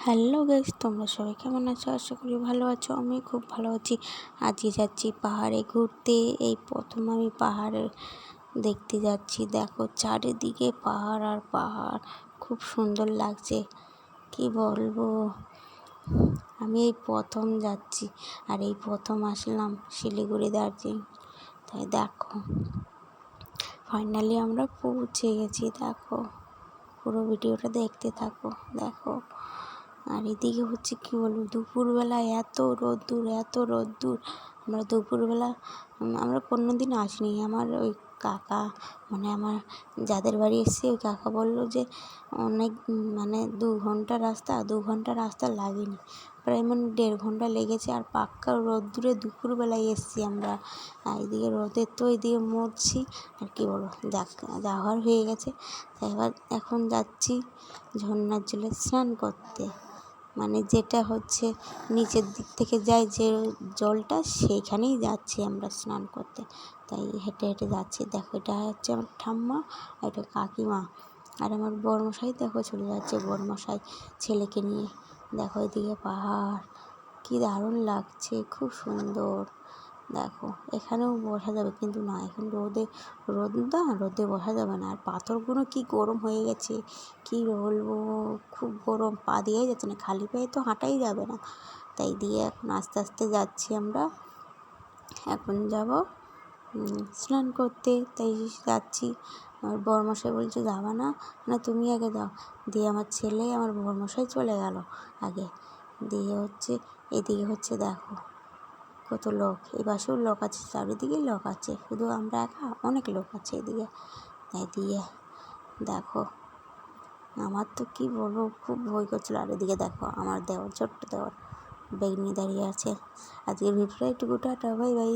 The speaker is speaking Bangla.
হ্যালো গাইস, তোমরা সবাই কেমন আছো? আশা করি ভালো আছো। আমি খুব ভালো আছি। আজকে যাচ্ছি পাহাড়ে ঘুরতে। এই প্রথম আমি পাহাড়ে দেখতে যাচ্ছি। দেখো চারিদিকে পাহাড় আর পাহাড়, খুব সুন্দর লাগছে। কি বলবো, আমি এই প্রথম যাচ্ছি আর এই প্রথম আসলাম শিলিগুড়ি, দার্জিলিং। তাই দেখো ফাইনালি আমরা পৌঁছে গেছি। দেখো পুরো ভিডিওটা দেখতে থাকো। দেখো আর এদিকে হচ্ছে কি বলবো, দুপুরবেলা এত রোদ্দুর। আমরা দুপুরবেলা আমরা কোনো দিন আসিনি। আমার ওই কাকা, মানে আমার যাদের বাড়ি এসেছি, ওই কাকা বললো যে অনেক 2 ঘন্টা রাস্তা লাগেনি, প্রায় 1.5 ঘন্টা লেগেছে। আর পাক্কা রোদ্দুরে দুপুরবেলায় এসেছি আমরা। এদিকে রোদের তো এদিকে মরছি। আর কি বলবো, যাওয়ার হয়ে গেছে। তাই এখন যাচ্ছি ঝর্ণার জলে স্নান করতে, মানে যেটা হচ্ছে নিচের দিক থেকে যায় যে জলটা, সেইখানেই যাচ্ছি আমরা স্নান করতে। তাই হেঁটে হেঁটে যাচ্ছি। দেখো এটা হচ্ছে আমার ঠাম্মা, এটা কাকিমা, আর আমার বড়মশাই দেখো চলে যাচ্ছে, বড়মশাই ছেলেকে নিয়ে। দেখো এদিকে পাহাড়, কি দারুণ লাগছে, খুব সুন্দর। দেখো এখানেও বসা যাবে, কিন্তু না, এখন রোদে বসা যাবে না। আর পাথরগুলো কি গরম হয়ে গেছে, কি বলবো, খুব গরম, পা দিয়েই যাচ্ছে না, খালি পায়ে তো হাঁটাই যাবে না। তাই দিয়ে এখন আস্তে আস্তে যাচ্ছি আমরা। এখন যাব স্নান করতে, তাই যাচ্ছি। আমার বড়মশাই বলছে যাবা না, না তুমি আগে যাও। দিয়ে আমার ছেলে, আমার বড়মশাই চলে গেল আগে। দিয়ে এদিকে হচ্ছে দেখো কত লোক, এই পাশেও লোক আছে, চারিদিকেই লোক আছে, শুধু আমরা একা, অনেক লোক আছে এদিকে। তাই দিয়ে দেখো আমার তো কি বলবো, খুব ভয় করছিল। আর এদিকে দেখো আমার দেওর, ছোট্ট দেওর ব্যাগ নিয়ে দাঁড়িয়ে আছে। আজকের ভিডিওটা একটু টাটা, বাই বাই।